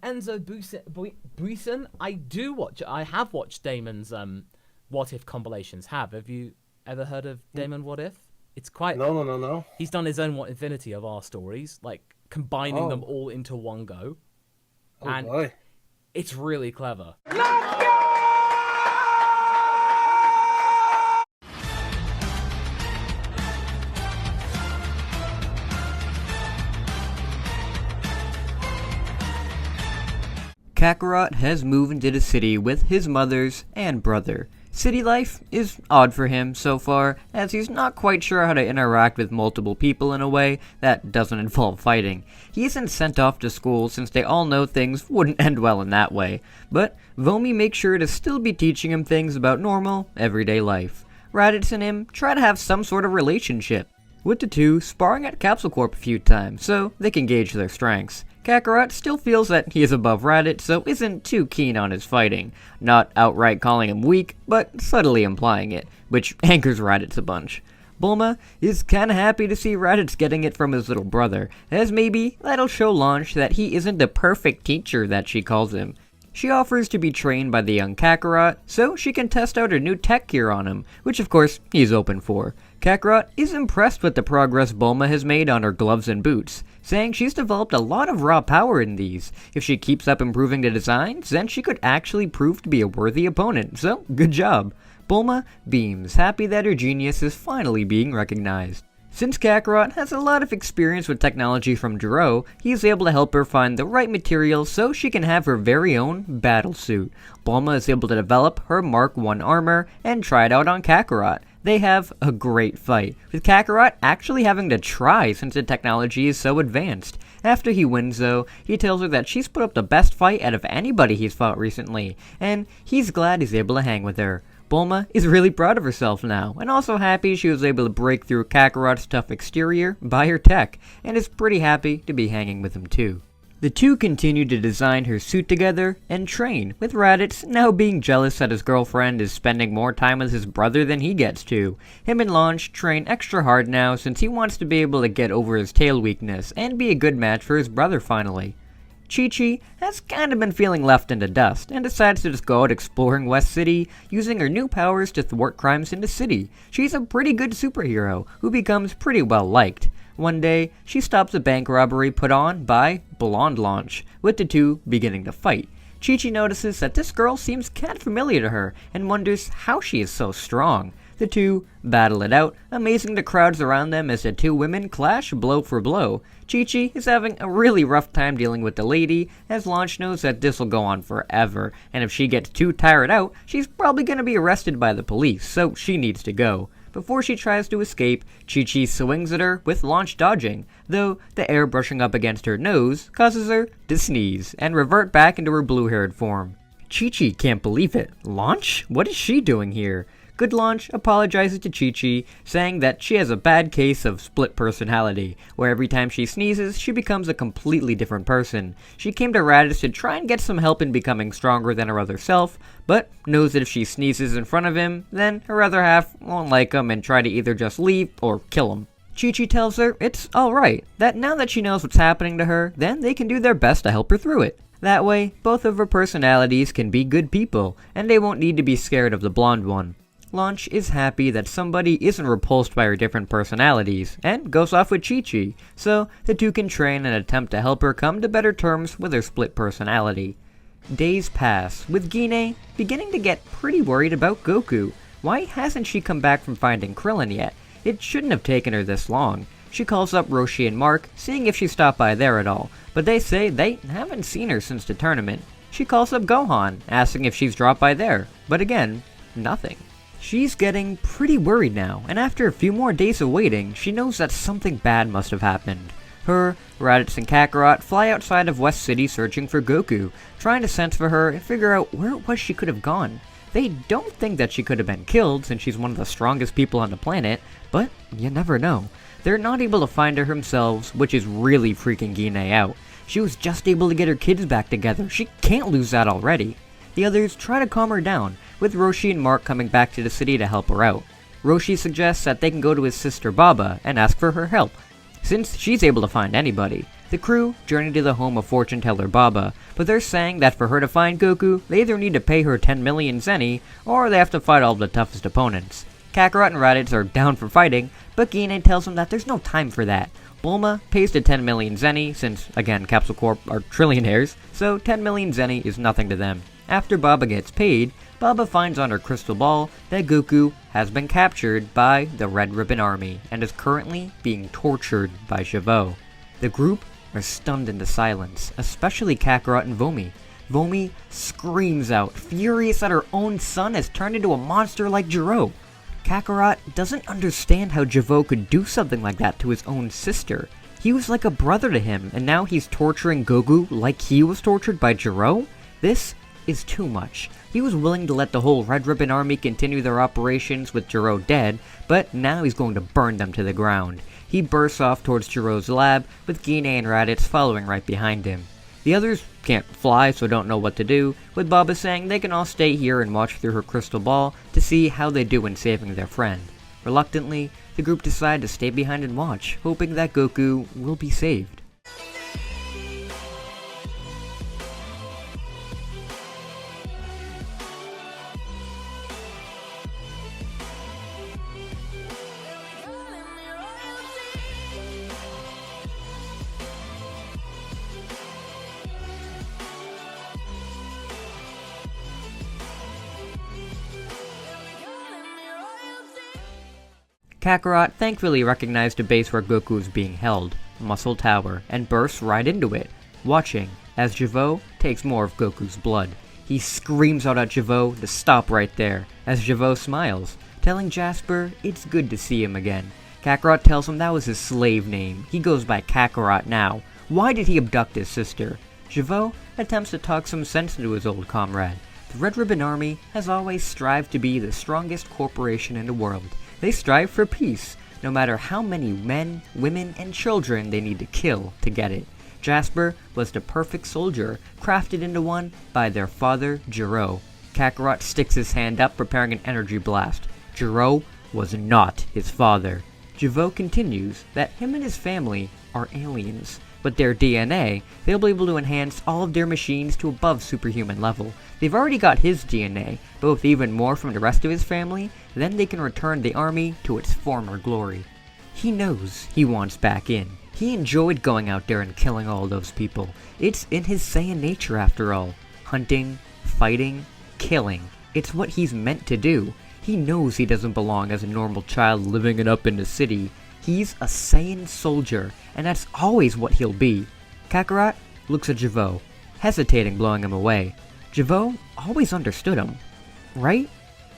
Enzo Buisen, I have watched Damon's What If compilations. Have you ever heard of Damon What If? It's quite... No. He's done his own IFINITY of our stories, like combining them all into one go. Oh And boy. it's really clever. Kakarot has moved into the city with his mother's and brother. City life is odd for him so far, as he's not quite sure how to interact with multiple people in a way that doesn't involve fighting. He isn't sent off to school since they all know things wouldn't end well in that way, but Vomi makes sure to still be teaching him things about normal, everyday life. Raditz and him try to have some sort of relationship, with the two sparring at Capsule Corp a few times so they can gauge their strengths. Kakarot still feels that he is above Raditz, so isn't too keen on his fighting. Not outright calling him weak, but subtly implying it, which angers Raditz a bunch. Bulma is kinda happy to see Raditz getting it from his little brother, as maybe that'll show Launch that he isn't the perfect teacher that she calls him. She offers to be trained by the young Kakarot, so she can test out her new tech gear on him, which of course he's open for. Kakarot is impressed with the progress Bulma has made on her gloves and boots, saying she's developed a lot of raw power in these. If she keeps up improving the designs, then she could actually prove to be a worthy opponent, so good job. Bulma beams, happy that her genius is finally being recognized. Since Kakarot has a lot of experience with technology from Javeau, he is able to help her find the right materials so she can have her very own battle suit. Bulma is able to develop her Mark I armor and try it out on Kakarot. They have a great fight, with Kakarot actually having to try since the technology is so advanced. After he wins though, he tells her that she's put up the best fight out of anybody he's fought recently, and he's glad he's able to hang with her. Bulma is really proud of herself now, and also happy she was able to break through Kakarot's tough exterior by her tech, and is pretty happy to be hanging with him too. The two continue to design her suit together and train, with Raditz now being jealous that his girlfriend is spending more time with his brother than he gets to. Him and Launch train extra hard now since he wants to be able to get over his tail weakness and be a good match for his brother finally. Chi-Chi has kinda been feeling left in the dust and decides to just go out exploring West City, using her new powers to thwart crimes in the city. She's a pretty good superhero who becomes pretty well liked. One day, she stops a bank robbery put on by Blonde Launch, with the two beginning to fight. Chi-Chi notices that this girl seems kinda familiar to her and wonders how she is so strong. The two battle it out, amazing the crowds around them as the two women clash blow for blow. Chi-Chi is having a really rough time dealing with the lady, as Launch knows that this'll go on forever, and if she gets too tired out, she's probably gonna be arrested by the police, so she needs to go. Before she tries to escape, Chi-Chi swings at her with Launch dodging, though the air brushing up against her nose causes her to sneeze and revert back into her blue-haired form. Chi-Chi can't believe it. Launch? What is she doing here? Good Launch apologizes to Chi-Chi, saying that she has a bad case of split personality, where every time she sneezes, she becomes a completely different person. She came to Raditz to try and get some help in becoming stronger than her other self, but knows that if she sneezes in front of him, then her other half won't like him and try to either just leave or kill him. Chi-Chi tells her it's alright, that now that she knows what's happening to her, then they can do their best to help her through it. That way, both of her personalities can be good people, and they won't need to be scared of the blonde one. Launch is happy that somebody isn't repulsed by her different personalities, and goes off with Chi-Chi, so the two can train and attempt to help her come to better terms with her split personality. Days pass, with Gine beginning to get pretty worried about Goku. Why hasn't she come back from finding Krillin yet? It shouldn't have taken her this long. She calls up Roshi and Mark, seeing if she stopped by there at all, but they say they haven't seen her since the tournament. She calls up Gohan, asking if she's dropped by there, but again, nothing. She's getting pretty worried now, and after a few more days of waiting, she knows that something bad must have happened. Her, Raditz, and Kakarot fly outside of West City searching for Goku, trying to sense for her and figure out where it was she could have gone. They don't think that she could have been killed since she's one of the strongest people on the planet, but you never know. They're not able to find her themselves, which is really freaking Gine out. She was just able to get her kids back together. She can't lose that already. The others try to calm her down, with Roshi and Mark coming back to the city to help her out. Roshi suggests that they can go to his sister Baba and ask for her help, since she's able to find anybody. The crew journey to the home of fortune teller Baba, but they're saying that for her to find Goku, they either need to pay her 10 million zeni, or they have to fight all the toughest opponents. Kakarot and Raditz are down for fighting, but Guinea tells them that there's no time for that. Bulma pays the 10 million zeni, since, again, Capsule Corp are trillionaires, so 10 million zeni is nothing to them. After Baba gets paid, Baba finds on her crystal ball that Goku has been captured by the Red Ribbon Army and is currently being tortured by Javeau. The group are stunned into silence, especially Kakarot and Vomi. Vomi screams out, furious that her own son has turned into a monster like Jiro. Kakarot doesn't understand how Javeau could do something like that to his own sister. He was like a brother to him, and now he's torturing Goku like he was tortured by Jiro? This is too much. He was willing to let the whole Red Ribbon Army continue their operations with Jiro dead, but now he's going to burn them to the ground. He bursts off towards Jiro's lab, with Guinea and Raditz following right behind him. The others can't fly, so don't know what to do, with Baba saying they can all stay here and watch through her crystal ball to see how they do in saving their friend. Reluctantly, the group decide to stay behind and watch, hoping that Goku will be saved. Kakarot thankfully recognized a base where Goku was being held, Muscle Tower, and bursts right into it, watching as Javeau takes more of Goku's blood. He screams out at Javeau to stop right there, as Javeau smiles, telling Jasper it's good to see him again. Kakarot tells him that was his slave name. He goes by Kakarot now. Why did he abduct his sister? Javeau attempts to talk some sense into his old comrade. The Red Ribbon Army has always strived to be the strongest corporation in the world. They strive for peace, no matter how many men, women, and children they need to kill to get it. Jasper was the perfect soldier, crafted into one by their father, Jiro. Kakarot sticks his hand up, preparing an energy blast. Jiro was not his father. Javeau continues that him and his family are aliens. With their DNA, they'll be able to enhance all of their machines to above superhuman level. They've already got his DNA, but with even more from the rest of his family, then they can return the army to its former glory. He knows he wants back in. He enjoyed going out there and killing all those people. It's in his Saiyan nature after all. Hunting, fighting, killing. It's what he's meant to do. He knows he doesn't belong as a normal child living it up in the city. He's a Saiyan soldier, and that's always what he'll be. Kakarot looks at Javeau, hesitating, blowing him away. Javeau always understood him, right?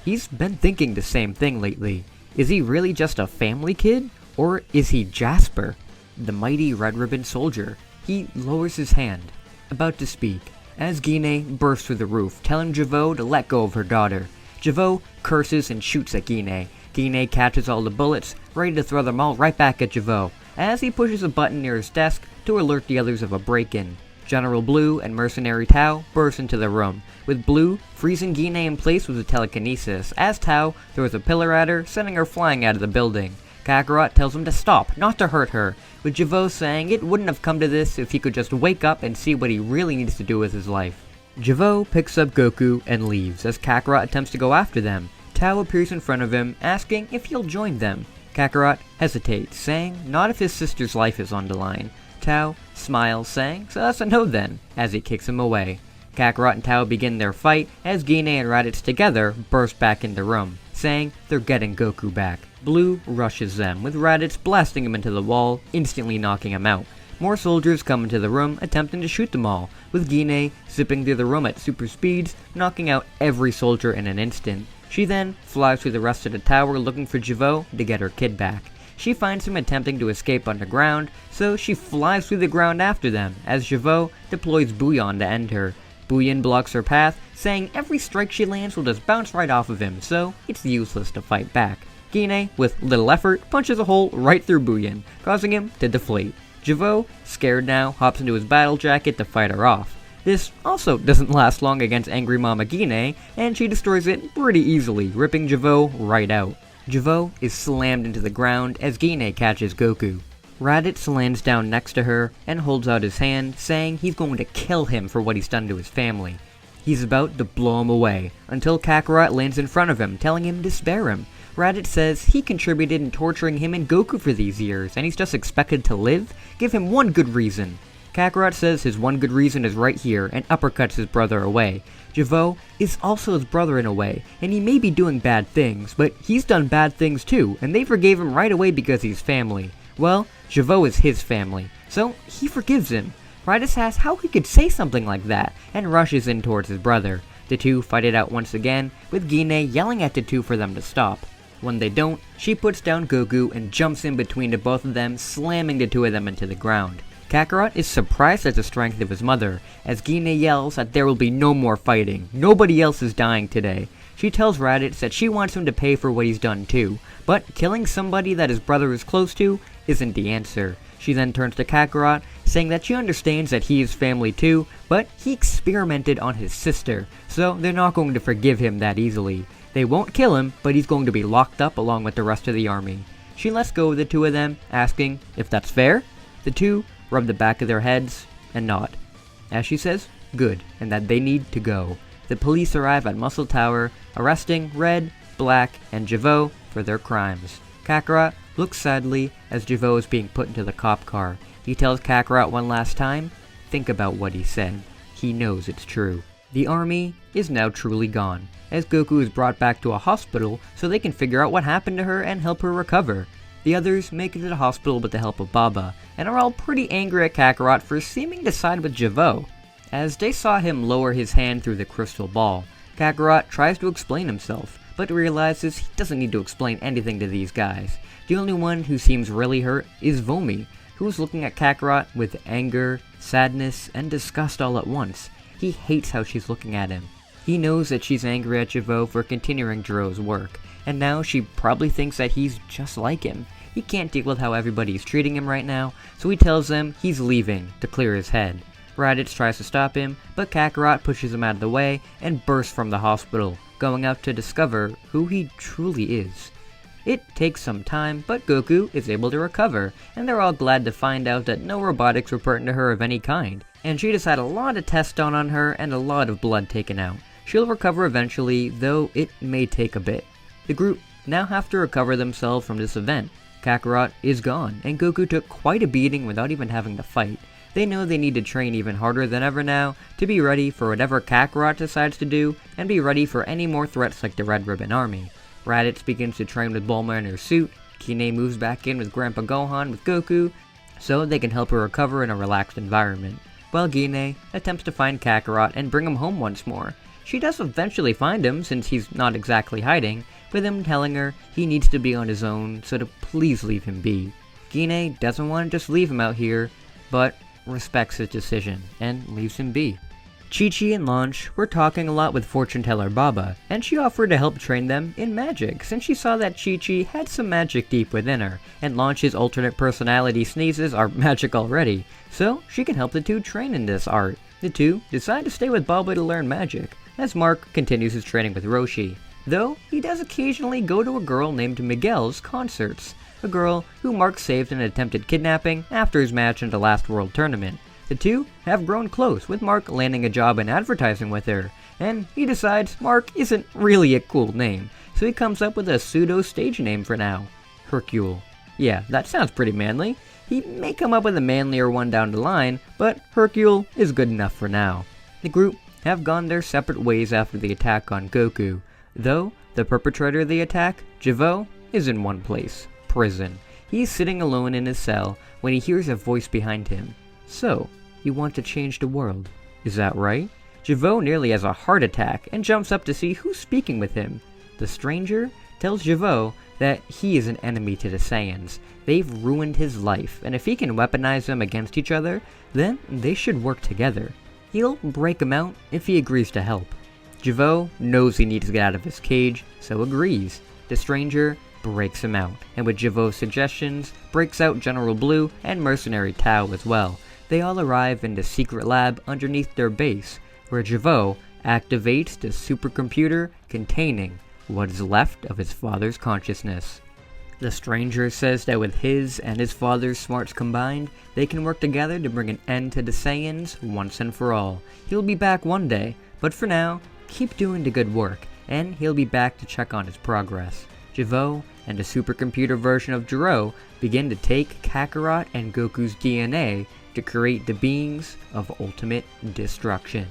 He's been thinking the same thing lately. Is he really just a family kid? Or is he Jasper, the mighty Red Ribbon soldier? He lowers his hand, about to speak, as Guinea bursts through the roof, telling Javeau to let go of her daughter. Javeau curses and shoots at Guinea. Guinea catches all the bullets, ready to throw them all right back at Javeau, as he pushes a button near his desk to alert the others of a break-in. General Blue and Mercenary Tao burst into the room, with Blue freezing Guinea in place with a telekinesis, as Tao throws a pillar at her, sending her flying out of the building. Kakarot tells him to stop, not to hurt her, with Javeau saying it wouldn't have come to this if he could just wake up and see what he really needs to do with his life. Javeau picks up Goku and leaves, as Kakarot attempts to go after them. Tao appears in front of him, asking if he'll join them. Kakarot hesitates, saying not if his sister's life is on the line. Tao smiles, saying, so that's a no then, as he kicks him away. Kakarot and Tao begin their fight, as Guinea and Raditz together burst back in the room, saying they're getting Goku back. Blue rushes them, with Raditz blasting him into the wall, instantly knocking him out. More soldiers come into the room, attempting to shoot them all, with Guinea zipping through the room at super speeds, knocking out every soldier in an instant. She then flies through the rest of the tower looking for Javeau to get her kid back. She finds him attempting to escape underground, so she flies through the ground after them, as Javeau deploys Bouillon to end her. Bouillon blocks her path, saying every strike she lands will just bounce right off of him, so it's useless to fight back. Guinea, with little effort, punches a hole right through Bouillon, causing him to deflate. Javeau, scared now, hops into his battle jacket to fight her off. This also doesn't last long against Angry Mama Guinea, and she destroys it pretty easily, ripping Javeau right out. Javeau is slammed into the ground as Guinea catches Goku. Raditz lands down next to her and holds out his hand, saying he's going to kill him for what he's done to his family. He's about to blow him away, until Kakarot lands in front of him, telling him to spare him. Raditz says he contributed in torturing him and Goku for these years, and he's just expected to live? Give him one good reason. Kakarot says his one good reason is right here, and uppercuts his brother away. Javeau is also his brother in a way, and he may be doing bad things, but he's done bad things too, and they forgave him right away because he's family. Well, Javeau is his family, so he forgives him. Raditz asks how he could say something like that, and rushes in towards his brother. The two fight it out once again, with Guinea yelling at the two for them to stop. When they don't, she puts down Goku and jumps in between the both of them, slamming the two of them into the ground. Kakarot is surprised at the strength of his mother, as Guinea yells that there will be no more fighting. Nobody else is dying today. She tells Raditz that she wants him to pay for what he's done too, but killing somebody that his brother is close to isn't the answer. She then turns to Kakarot, saying that she understands that he is family too, but he experimented on his sister, so they're not going to forgive him that easily. They won't kill him, but he's going to be locked up along with the rest of the army. She lets go of the two of them, asking if that's fair. The two rub the back of their heads and nod, as she says good, and that they need to go. The police arrive at Muscle Tower, arresting Red, Black, and Javeau for their crimes. Kakarot looks sadly as Javeau is being put into the cop car. He tells Kakarot one last time, think about what he said. He knows it's true. The army is now truly gone, as Goku is brought back to a hospital so they can figure out what happened to her and help her recover. The others make it to the hospital with the help of Baba, and are all pretty angry at Kakarot for seeming to side with Javeau. As they saw him lower his hand through the crystal ball, Kakarot tries to explain himself, but realizes he doesn't need to explain anything to these guys. The only one who seems really hurt is Vomi, who is looking at Kakarot with anger, sadness, and disgust all at once. He hates how she's looking at him. He knows that she's angry at Javeau for continuing Jiro's work, and now she probably thinks that he's just like him. He can't deal with how everybody's treating him right now, so he tells them he's leaving to clear his head. Raditz tries to stop him, but Kakarot pushes him out of the way and bursts from the hospital, going out to discover who he truly is. It takes some time, but Goku is able to recover, and they're all glad to find out that no robotics were put into her of any kind, and she just had a lot of tests done on her and a lot of blood taken out. She'll recover eventually, though it may take a bit. The group now have to recover themselves from this event. Kakarot is gone, and Goku took quite a beating without even having to fight. They know they need to train even harder than ever now, to be ready for whatever Kakarot decides to do, and be ready for any more threats like the Red Ribbon Army. Raditz begins to train with Bulma in her suit, Kine moves back in with Grandpa Gohan with Goku, so they can help her recover in a relaxed environment, while Guinea attempts to find Kakarot and bring him home once more. She does eventually find him, since he's not exactly hiding, with him telling her he needs to be on his own, so to please leave him be. Guinea doesn't want to just leave him out here, but respects his decision, and leaves him be. Chi-Chi and Launch were talking a lot with fortune teller Baba, and she offered to help train them in magic, since she saw that Chi-Chi had some magic deep within her, and Launch's alternate personality sneezes are magic already, so she can help the two train in this art. The two decide to stay with Baba to learn magic, as Mark continues his training with Roshi, though he does occasionally go to a girl named Miguel's concerts, a girl who Mark saved in an attempted kidnapping after his match in the last World Tournament. The two have grown close, with Mark landing a job in advertising with her, and he decides Mark isn't really a cool name, so he comes up with a pseudo stage name for now, Hercule. Yeah, that sounds pretty manly. He may come up with a manlier one down the line, but Hercule is good enough for now. The group have gone their separate ways after the attack on Goku, though the perpetrator of the attack, Javeau, is in one place, prison. He's sitting alone in his cell when he hears a voice behind him. So, you want to change the world, is that right? Javeau nearly has a heart attack and jumps up to see who's speaking with him. The stranger tells Javeau that he is an enemy to the Saiyans. They've ruined his life, and if he can weaponize them against each other, then they should work together. He'll break him out if he agrees to help. Javeau knows he needs to get out of his cage, so agrees. The stranger breaks him out, and with Javau's suggestions, breaks out General Blue and Mercenary Tao as well. They all arrive in the secret lab underneath their base, where Javeau activates the supercomputer containing what is left of his father's consciousness. The stranger says that with his and his father's smarts combined, they can work together to bring an end to the Saiyans once and for all. He'll be back one day, but for now, keep doing the good work, and he'll be back to check on his progress. Javeau and a supercomputer version of Javeau begin to take Kakarot and Goku's DNA to create the beings of ultimate destruction.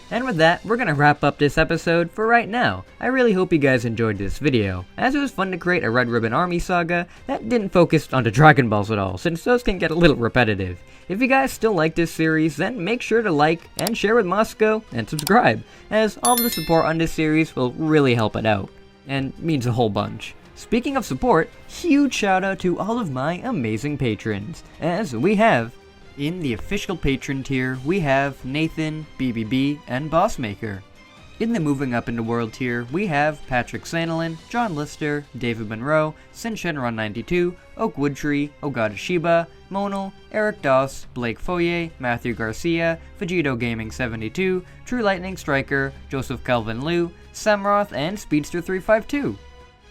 And with that, we're gonna wrap up this episode for right now. I really hope you guys enjoyed this video, as it was fun to create a Red Ribbon Army saga that didn't focus on the Dragon Balls at all, since those can get a little repetitive. If you guys still like this series, then make sure to like and share with Masako and subscribe, as all of the support on this series will really help it out, and means a whole bunch. Speaking of support, huge shout out to all of my amazing patrons, as we have in the official patron tier, we have Nathan, BBB, and Bossmaker. In the Moving Up in the World tier, we have Patrick Sanalin, John Lister, David Monroe, Sinshenron92, Oak Woodtree, Ogata Shiba, Monal, Eric Doss, Blake Foyer, Matthew Garcia, Vegito Gaming 72, True Lightning Striker, Joseph Calvin Liu, Samroth, and Speedster352.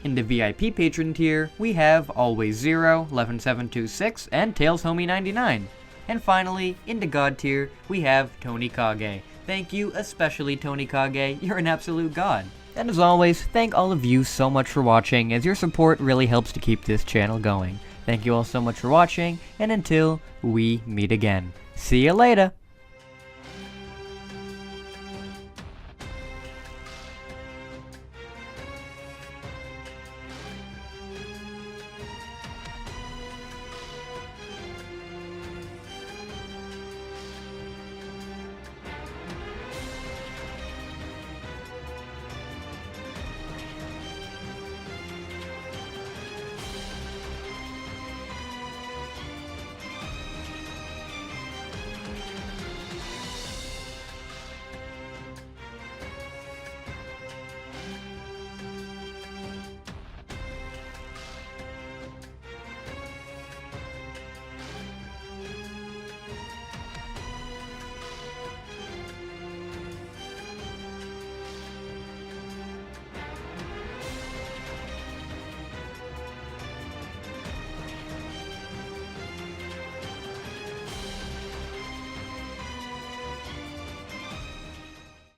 In the VIP patron tier, we have Always Zero, 11726, and Tails Homie 99. And finally, in the God tier, we have Tony Kage. Thank you, especially Tony Kage, you're an absolute god. And as always, thank all of you so much for watching, as your support really helps to keep this channel going. Thank you all so much for watching, and until we meet again. See you later!